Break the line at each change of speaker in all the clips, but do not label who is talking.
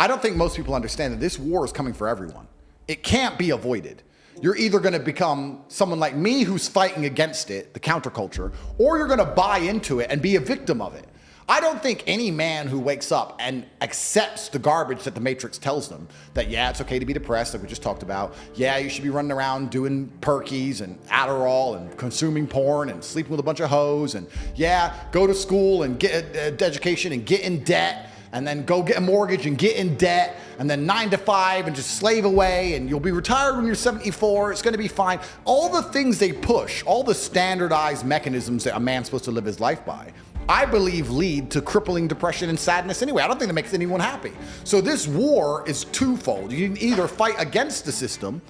I don't think most people understand that this war is coming for everyone. It can't be avoided. You're either going to become someone like me who's fighting against it, the counterculture, or you're going to buy into it and be a victim of it. I don't think any man who wakes up and accepts the garbage that the Matrix tells them, that yeah, it's okay to be depressed, like we just talked about. Yeah, you should be running around doing perkies and Adderall and consuming porn and sleeping with a bunch of hoes. And yeah, go to school and get an education and get in debt. And then go get a mortgage and get in debt, and then 9 to 5 and just slave away, and you'll be retired when you're 74. It's going to be fine. All the things they push, all the standardized mechanisms that a man's supposed to live his life by, I believe lead to crippling depression and sadness anyway. I don't think that makes anyone happy. So this war is twofold. You can either fight against the system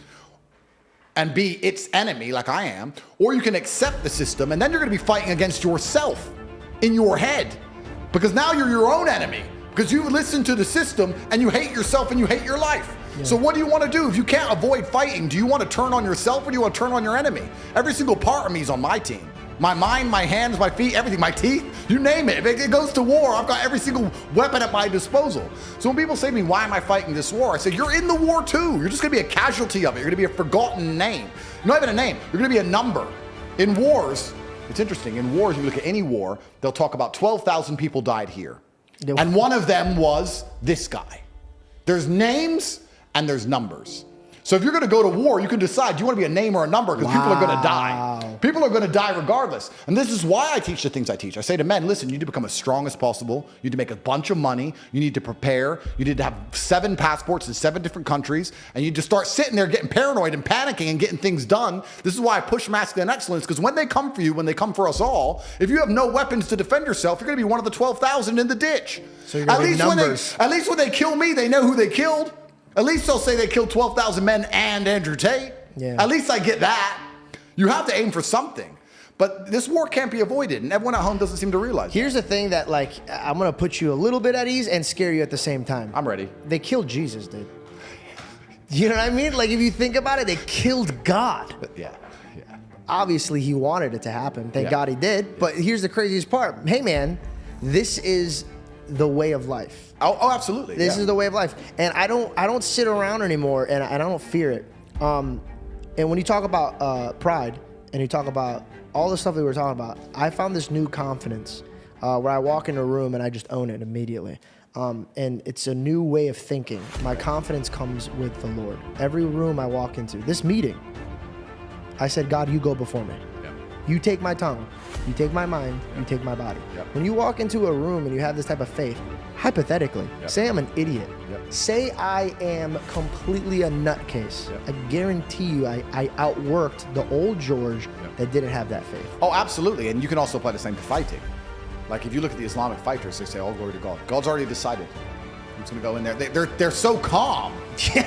and be its enemy like I am, or you can accept the system, and then you're going to be fighting against yourself in your head, because now you're your own enemy. Because you listen to the system and you hate yourself and you hate your life. Yeah. So what do you want to do? If you can't avoid fighting, do you want to turn on yourself or do you want to turn on your enemy? Every single part of me is on my team. My mind, my hands, my feet, everything, my teeth, you name it. If it goes to war, I've got every single weapon at my disposal. So when people say to me, why am I fighting this war? I say, you're in the war too. You're just going to be a casualty of it. You're going to be a forgotten name. You're not even a name. You're going to be a number. In wars, it's interesting. In wars, you look at any war, they'll talk about 12,000 people died here. And one of them was this guy. There's names and there's numbers. So if you're going to go to war, you can decide, do you want to be a name or a number? Because people are going to die. People are going to die regardless. And this is why I teach the things I teach. I say to men, listen, you need to become as strong as possible. You need to make a bunch of money. You need to prepare. You need to have 7 passports in 7 different countries. And you just start sitting there getting paranoid and panicking and getting things done. This is why I push masculine excellence, because when they come for you, when they come for us all, if you have no weapons to defend yourself, you're going to be one of the 12,000 in the ditch.
So you're going to be numbers.
At least when they kill me, they know who they killed. At least they'll say they killed 12,000 men and Andrew Tate.
Yeah.
At least I get that. You have to aim for something. But this war can't be avoided, and everyone at home doesn't seem to realize
Here's the thing that, like, I'm going to put you a little bit at ease and scare you at the same time.
I'm ready.
They killed Jesus, dude. You know what I mean? Like, if you think about it, they killed God.
Yeah.
Obviously, he wanted it to happen. Thank God he did. But here's the craziest part. Hey, man, this is the way of life.
Oh, absolutely.
This is the way of life. And I don't sit around anymore, and I don't fear it. And when you talk about pride, and you talk about all the stuff that we were talking about, I found this new confidence where I walk in a room and I just own it immediately. And it's a new way of thinking. My confidence comes with the Lord. Every room I walk into, this meeting, I said, God, you go before me. Yep. You take my tongue, you take my mind, you take my body. Yep. When you walk into a room and you have this type of faith, hypothetically, say I'm an idiot. Say I am completely a nutcase. I guarantee you I outworked the old George that didn't have that faith.
Oh, absolutely. And you can also apply the same to fighting. Like if you look at the Islamic fighters, they say, all glory to God. God's already decided. I'm just going to go in there. They're so calm.
Yeah,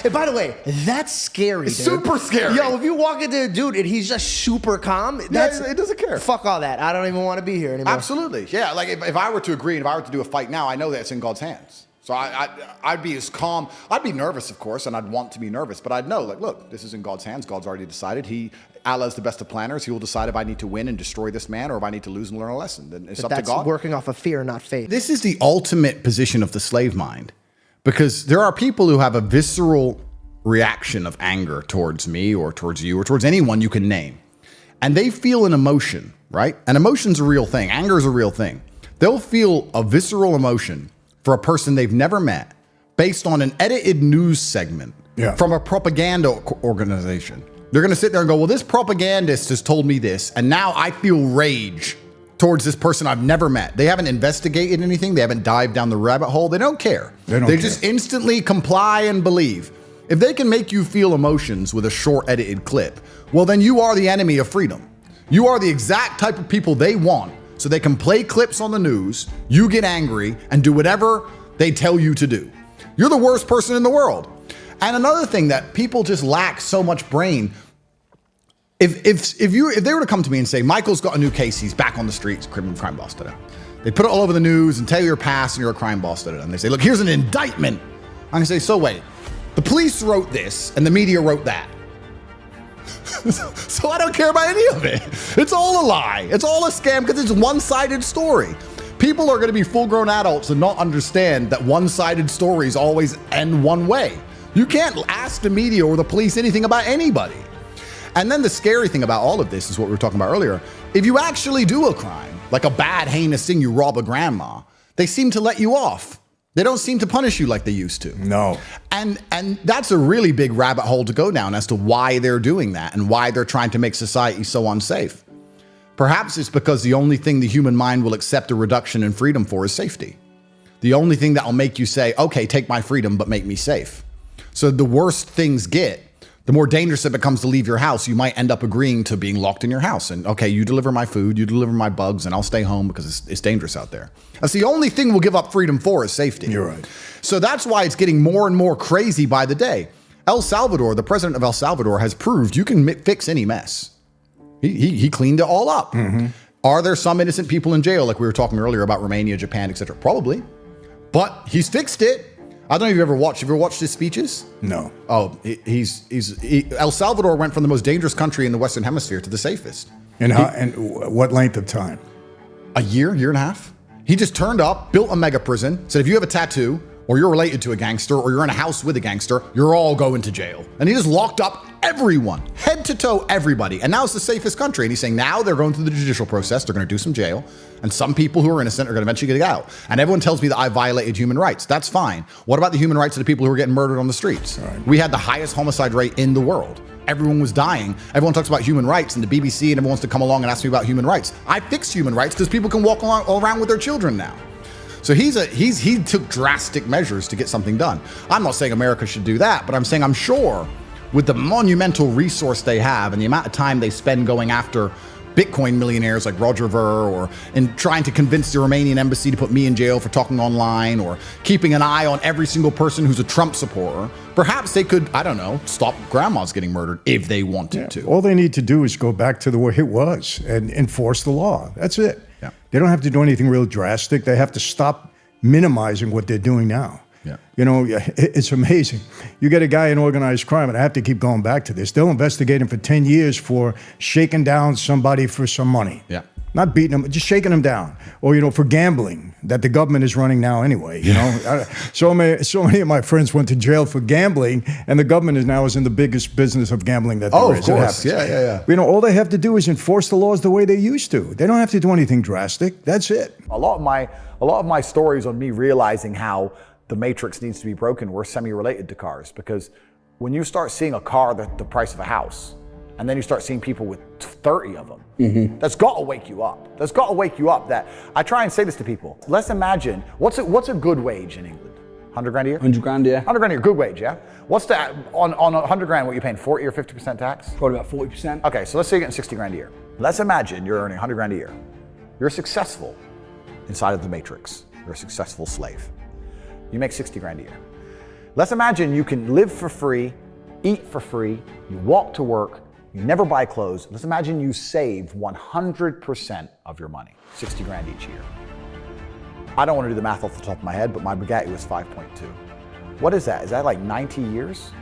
and by the way, that's scary,
It's
dude.
super scary.
Yo, if you walk into a dude and he's just super calm,
it doesn't care.
Fuck all that. I don't even want to be here anymore.
Absolutely. Yeah, like if I were to agree, and if I were to do a fight now, I know that it's in God's hands. So I'd be as calm. I'd be nervous, of course, and I'd want to be nervous, but I'd know, like, look, this is in God's hands. God's already decided. Allah's the best of planners. He will decide if I need to win and destroy this man or if I need to lose and learn a lesson. Then it's up to God.
That's working off of fear, not faith.
This is the ultimate position of the slave mind, because there are people who have a visceral reaction of anger towards me or towards you or towards anyone you can name. And they feel an emotion, right? And emotion's a real thing. Anger is a real thing. They'll feel a visceral emotion for a person they've never met based on an edited news segment from a propaganda organization. They're going to sit there and go, well, this propagandist has told me this, and now I feel rage towards this person I've never met. They haven't investigated anything. They haven't dived down the rabbit hole. They don't care. They just instantly comply and believe. If they can make you feel emotions with a short edited clip, well, then you are the enemy of freedom. You are the exact type of people they want, so they can play clips on the news, you get angry, and do whatever they tell you to do. You're the worst person in the world. And another thing that people just lack so much brain, if they were to come to me and say, Michael's got a new case, he's back on the streets, crime boss, they put it all over the news and tell you your past and you're a crime boss, and they say, look, here's an indictment. I'm gonna say, so wait, the police wrote this and the media wrote that. So I don't care about any of it. It's all a lie. It's all a scam because it's a one-sided story. People are going to be full-grown adults and not understand that one-sided stories always end one way. You can't ask the media or the police anything about anybody. And then the scary thing about all of this is what we were talking about earlier. If you actually do a crime, like a bad, heinous thing, you rob a grandma, they seem to let you off. They don't seem to punish you like they used to.
No.
And that's a really big rabbit hole to go down as to why they're doing that and why they're trying to make society so unsafe. Perhaps it's because the only thing the human mind will accept a reduction in freedom for is safety. The only thing that will make you say, okay, take my freedom, but make me safe. So the worse things get, the more dangerous it becomes to leave your house, you might end up agreeing to being locked in your house. And okay, you deliver my food, you deliver my bugs, and I'll stay home because it's dangerous out there. That's the only thing we'll give up freedom for is safety.
You're right.
So that's why it's getting more and more crazy by the day. El Salvador, the president of El Salvador, has proved you can fix any mess. He cleaned it all up. Mm-hmm. Are there some innocent people in jail, like we were talking earlier about Romania, Japan, etc.? Probably. But he's fixed it. I don't know if you've ever watched his speeches?
No.
Oh, El Salvador went from the most dangerous country in the Western Hemisphere to the safest.
And what length of time?
A year and a half. He just turned up, built a mega prison, said if you have a tattoo, or you're related to a gangster, or you're in a house with a gangster, you're all going to jail. And he just locked up everyone, head to toe, everybody. And now it's the safest country. And he's saying now they're going through the judicial process. They're going to do some jail. And some people who are innocent are going to eventually get out. And everyone tells me that I violated human rights. That's fine. What about the human rights of the people who are getting murdered on the streets? Right. We had the highest homicide rate in the world. Everyone was dying. Everyone talks about human rights, and the BBC and everyone wants to come along and ask me about human rights. I fix human rights because people can walk around with their children now. So he took drastic measures to get something done. I'm not saying America should do that, but I'm saying I'm sure with the monumental resource they have and the amount of time they spend going after Bitcoin millionaires like Roger Ver, or in trying to convince the Romanian embassy to put me in jail for talking online, or keeping an eye on every single person who's a Trump supporter, perhaps they could, I don't know, stop grandmas getting murdered if they wanted to.
All they need to do is go back to the way it was and enforce the law. That's it.
Yeah.
They don't have to do anything real drastic. They have to stop minimizing what they're doing now.
Yeah.
You know, it's amazing. You get a guy in organized crime, and I have to keep going back to this. They'll investigate him for 10 years for shaking down somebody for some money.
Yeah.
Not beating them, just shaking them down. Or, you know, for gambling that the government is running now anyway. You know, so many of my friends went to jail for gambling, and the government is in the biggest business of gambling that there is.
Oh, of course. Yeah.
You know, all they have to do is enforce the laws the way they used to. They don't have to do anything drastic. That's it.
A lot of my stories on me realizing how the matrix needs to be broken were semi-related to cars, because when you start seeing a car that's the price of a house, and then you start seeing people with 30 of them, that's got to wake you up. That's got to wake you up. That I try and say this to people. Let's imagine what's a good wage in England? 100 grand a year?
100 grand, yeah.
100 grand a year, good wage, yeah. What's that on 100 grand? What are you paying? 40 or 50% tax?
Probably about 40%.
Okay, so let's say you're getting 60 grand a year. Let's imagine you're earning 100 grand a year. You're successful inside of the matrix. You're a successful slave. You make 60 grand a year. Let's imagine you can live for free, eat for free, you walk to work, you never buy clothes. Let's imagine you save 100% of your money, 60 grand each year. I don't want to do the math off the top of my head, but my Bugatti was 5.2. What is that? Is that like 90 years?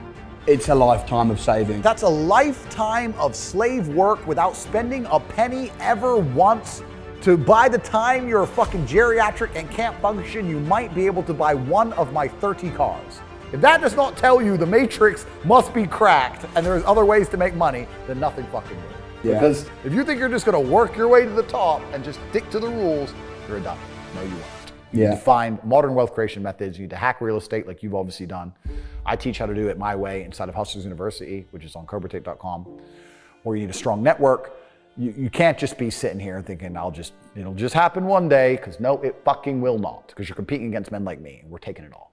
It's a lifetime of saving.
That's a lifetime of slave work without spending a penny ever once. To by the time you're a fucking geriatric and can't function, you might be able to buy one of my 30 cars. If that does not tell you the matrix must be cracked and there's other ways to make money, then nothing fucking will.
Yeah.
Because if you think you're just gonna work your way to the top and just stick to the rules, you're a dummy. No, you won't. You need to find modern wealth creation methods. You need to hack real estate like you've obviously done. I teach how to do it my way inside of Hustlers University, which is on CobraTate.com. Or you need a strong network. You can't just be sitting here thinking it'll just happen one day, because no, it fucking will not, because you're competing against men like me and we're taking it all.